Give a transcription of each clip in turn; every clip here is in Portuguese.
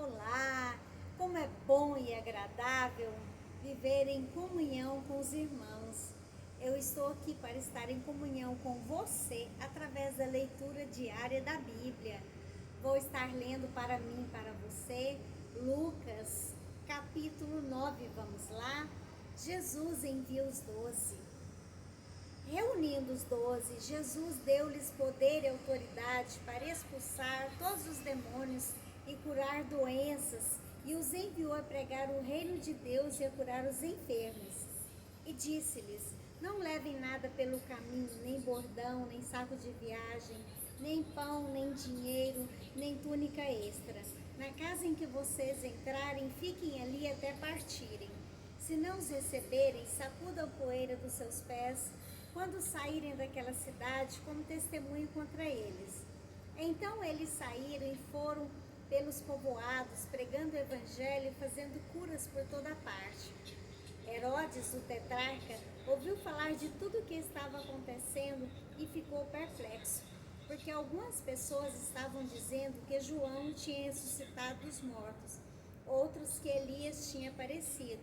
Olá, como é bom e agradável viver em comunhão com os irmãos. Eu estou aqui para estar em comunhão com você através da leitura diária da Bíblia. Vou estar lendo para mim e para você Lucas, capítulo 9. Vamos lá? Jesus envia os 12. Reunindo os 12, Jesus deu-lhes poder e autoridade para expulsar todos os demônios e curar doenças, e os enviou a pregar o reino de Deus e a curar os enfermos. E disse-lhes: não levem nada pelo caminho, nem bordão, nem saco de viagem, nem pão, nem dinheiro, nem túnica extra. Na casa em que vocês entrarem, fiquem ali até partirem. Se não os receberem, sacudam a poeira dos seus pés quando saírem daquela cidade como testemunho contra eles. Então eles saíram e foram pelos povoados, pregando o evangelho e fazendo curas por toda parte. Herodes, o tetrarca, ouviu falar de tudo o que estava acontecendo e ficou perplexo, porque algumas pessoas estavam dizendo que João tinha ressuscitado dos mortos, outros que Elias tinha aparecido,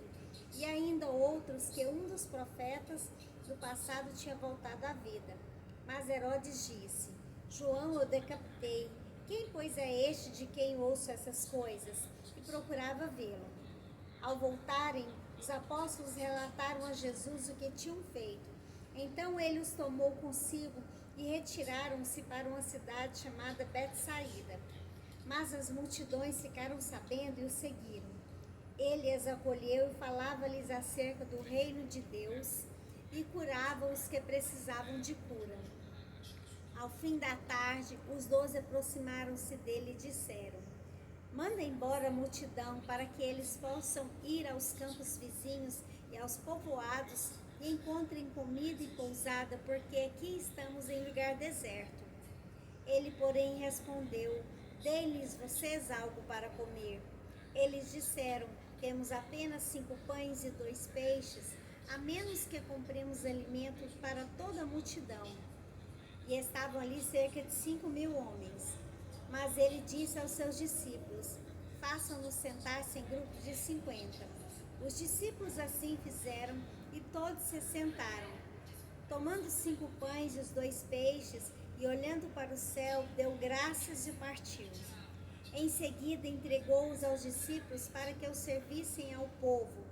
e ainda outros que um dos profetas do passado tinha voltado à vida. Mas Herodes disse: João eu decapitei. Quem, pois, é este de quem ouço essas coisas? E procurava vê-lo. Ao voltarem, os apóstolos relataram a Jesus o que tinham feito. Então ele os tomou consigo e retiraram-se para uma cidade chamada Betsaída. Mas as multidões ficaram sabendo e o seguiram. Ele as acolheu e falava-lhes acerca do reino de Deus e curava os que precisavam de cura. Ao fim da tarde, os 12 aproximaram-se dele e disseram: manda embora a multidão para que eles possam ir aos campos vizinhos e aos povoados e encontrem comida e pousada, porque aqui estamos em lugar deserto. Ele, porém, respondeu: dê-lhes vocês algo para comer. Eles disseram: temos apenas 5 pães e 2 peixes, a menos que compremos alimento para toda a multidão. E estavam ali cerca de 5.000 homens. Mas ele disse aos seus discípulos: façam-nos sentar-se em grupos de 50. Os discípulos assim fizeram e todos se sentaram. Tomando 5 pães e os 2 peixes e olhando para o céu, deu graças e partiu. Em seguida entregou-os aos discípulos para que os servissem ao povo.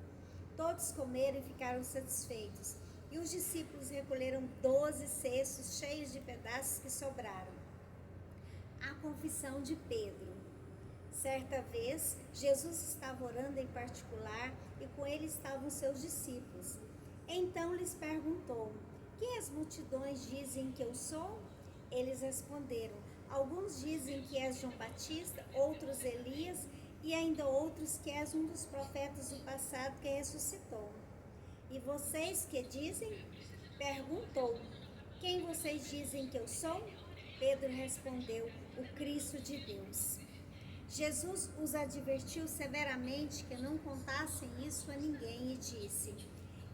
Todos comeram e ficaram satisfeitos. E os discípulos recolheram 12 cestos cheios de pedaços que sobraram. A confissão de Pedro. Certa vez, Jesus estava orando em particular e com ele estavam seus discípulos. Então lhes perguntou: quem as multidões dizem que eu sou? Eles responderam: alguns dizem que és João Batista, outros Elias e ainda outros que és um dos profetas do passado que ressuscitou. E vocês que dizem? Perguntou: quem vocês dizem que eu sou? Pedro respondeu: o Cristo de Deus. Jesus os advertiu severamente que não contassem isso a ninguém e disse: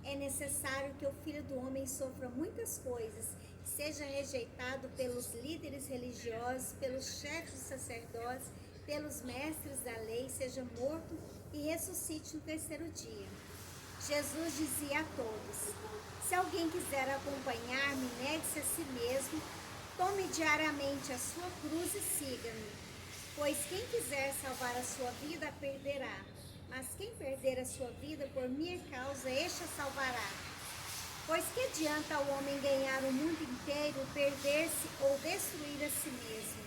é necessário que o Filho do Homem sofra muitas coisas, seja rejeitado pelos líderes religiosos, pelos chefes dos sacerdotes, pelos mestres da lei, seja morto e ressuscite no 3º dia. Jesus dizia a todos: se alguém quiser acompanhar-me, negue-se a si mesmo, tome diariamente a sua cruz e siga-me. Pois quem quiser salvar a sua vida, a perderá. Mas quem perder a sua vida por minha causa, este a salvará. Pois que adianta ao homem ganhar o mundo inteiro, perder-se ou destruir a si mesmo?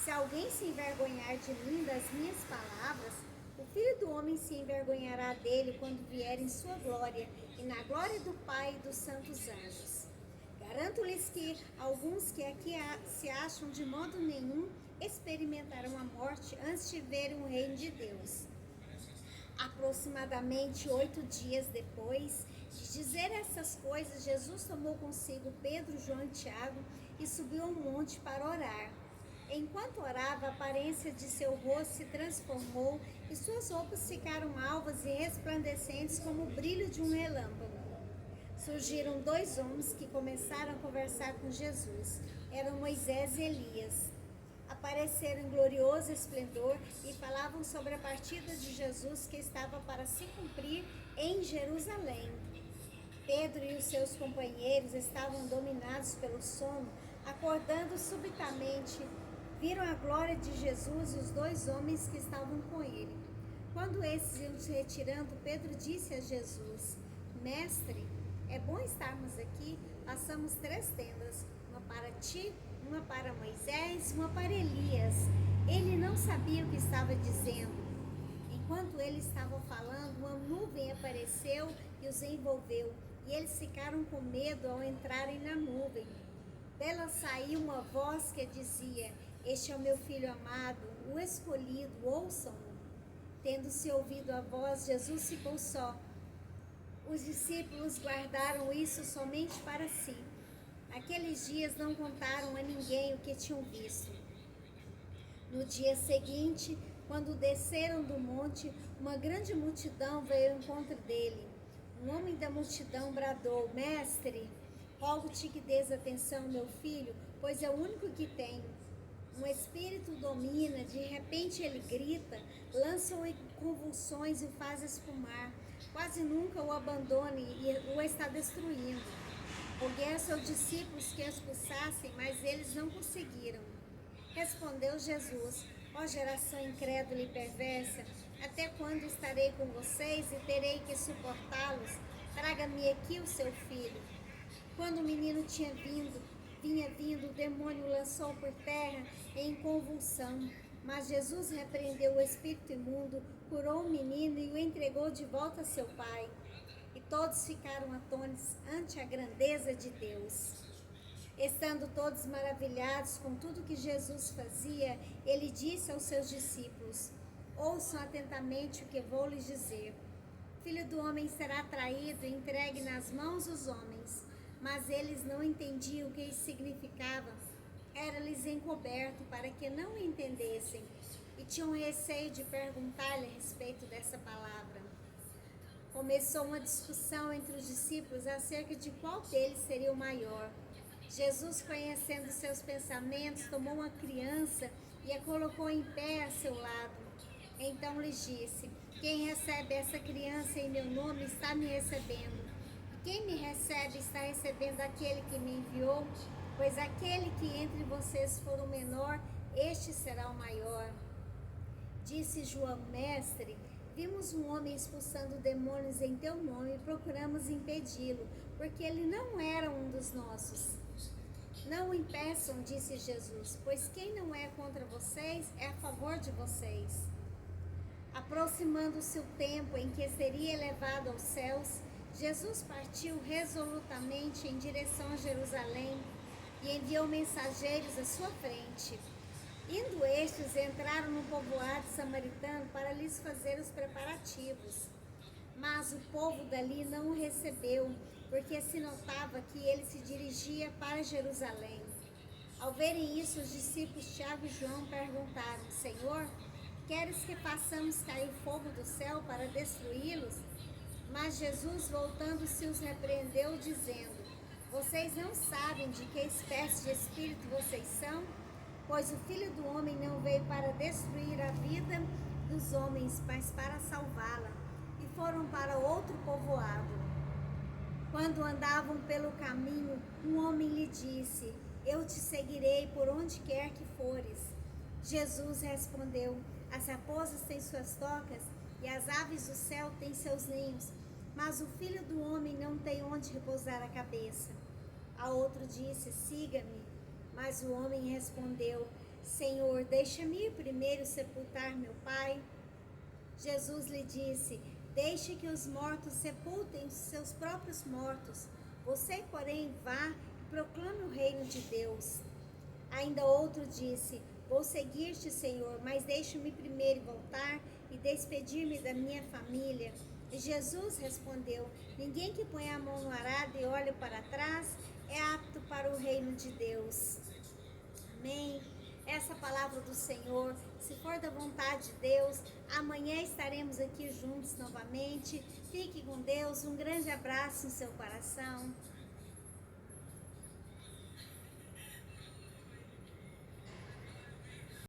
Se alguém se envergonhar de mim, das minhas palavras, o Filho do Homem se envergonhará dele quando vier em sua glória e na glória do Pai e dos santos anjos. Garanto-lhes que alguns que aqui se acham de modo nenhum experimentarão a morte antes de verem o reino de Deus. Aproximadamente 8 dias depois de dizer essas coisas, Jesus tomou consigo Pedro, João e Tiago e subiu ao monte para orar. Enquanto orava, a aparência de seu rosto se transformou e suas roupas ficaram alvas e resplandecentes como o brilho de um relâmpago. Surgiram 2 homens que começaram a conversar com Jesus. Eram Moisés e Elias. apareceram em glorioso esplendor e falavam sobre a partida de Jesus que estava para se cumprir em Jerusalém. Pedro e os seus companheiros estavam dominados pelo sono, acordando subitamente. Viram a glória de Jesus e os dois homens que estavam com ele. Quando esses iam se retirando, Pedro disse a Jesus: Mestre, é bom estarmos aqui. Façamos 3 tendas, uma para ti, uma para Moisés, uma para Elias. Ele não sabia o que estava dizendo. Enquanto ele estava falando, uma nuvem apareceu e os envolveu, e eles ficaram com medo ao entrarem na nuvem. Dela saiu uma voz que dizia: Este é o meu filho amado, o escolhido, ouçam-no. Tendo-se ouvido a voz, Jesus ficou só. Os discípulos guardaram isso somente para si. Naqueles dias não contaram a ninguém o que tinham visto. No dia seguinte, quando desceram do monte, uma grande multidão veio ao encontro dele. Um homem da multidão bradou: Mestre, rogo-te que dês atenção ao meu filho, pois é o único que tenho. Um espírito domina, de repente ele grita, lança-o em convulsões e o faz espumar. Quase nunca o abandone e o está destruindo. Roguei a seus discípulos que expulsassem, mas eles não conseguiram. Respondeu Jesus: Ó geração incrédula e perversa, até quando estarei com vocês e terei que suportá-los? Traga-me aqui o seu filho. Quando o menino vinha vindo, o demônio o lançou por terra em convulsão. Mas Jesus repreendeu o espírito imundo, curou o menino e o entregou de volta a seu pai. E todos ficaram atônitos ante a grandeza de Deus. Estando todos maravilhados com tudo que Jesus fazia, ele disse aos seus discípulos: Ouçam atentamente o que vou lhes dizer. O Filho do Homem será traído e entregue nas mãos dos homens. Mas eles não entendiam o que isso significava. Era-lhes encoberto para que não entendessem, e tinham receio de perguntar-lhe a respeito dessa palavra. Começou uma discussão entre os discípulos acerca de qual deles seria o maior. Jesus, conhecendo seus pensamentos, tomou uma criança e a colocou em pé a seu lado. Então lhes disse: Quem recebe essa criança em meu nome está me recebendo. E quem me recebe está recebendo aquele que me enviou, pois aquele que entre vocês for o menor, este será o maior. Disse João: Mestre, vimos um homem expulsando demônios em teu nome e procuramos impedi-lo, porque ele não era um dos nossos. Não o impeçam, disse Jesus, pois quem não é contra vocês é a favor de vocês. Aproximando-se o tempo em que seria elevado aos céus, Jesus partiu resolutamente em direção a Jerusalém e enviou mensageiros à sua frente. Indo estes, entraram no povoado samaritano para lhes fazer os preparativos. Mas o povo dali não o recebeu, porque se notava que ele se dirigia para Jerusalém. Ao verem isso, os discípulos Tiago e João perguntaram: Senhor, queres que façamos cair fogo do céu para destruí-los? Mas Jesus, voltando-se, os repreendeu, dizendo: Vocês não sabem de que espécie de espírito vocês são? Pois o Filho do Homem não veio para destruir a vida dos homens, mas para salvá-la. E foram para outro povoado. Quando andavam pelo caminho, um homem lhe disse: Eu te seguirei por onde quer que fores. Jesus respondeu: As raposas têm suas tocas e as aves do céu têm seus ninhos, mas o Filho do Homem não tem onde repousar a cabeça. A outro disse: Siga-me. Mas o homem respondeu: Senhor, deixa-me ir primeiro sepultar meu pai. Jesus lhe disse: Deixe que os mortos sepultem os seus próprios mortos. Você, porém, vá e proclame o reino de Deus. Ainda outro disse: Vou seguir-te, Senhor, mas deixe-me primeiro voltar e despedir-me da minha família. E Jesus respondeu: Ninguém que põe a mão no arado e olha para trás é apto para o reino de Deus. Amém. Essa palavra do Senhor, se for da vontade de Deus, amanhã estaremos aqui juntos novamente. Fique com Deus, um grande abraço no seu coração.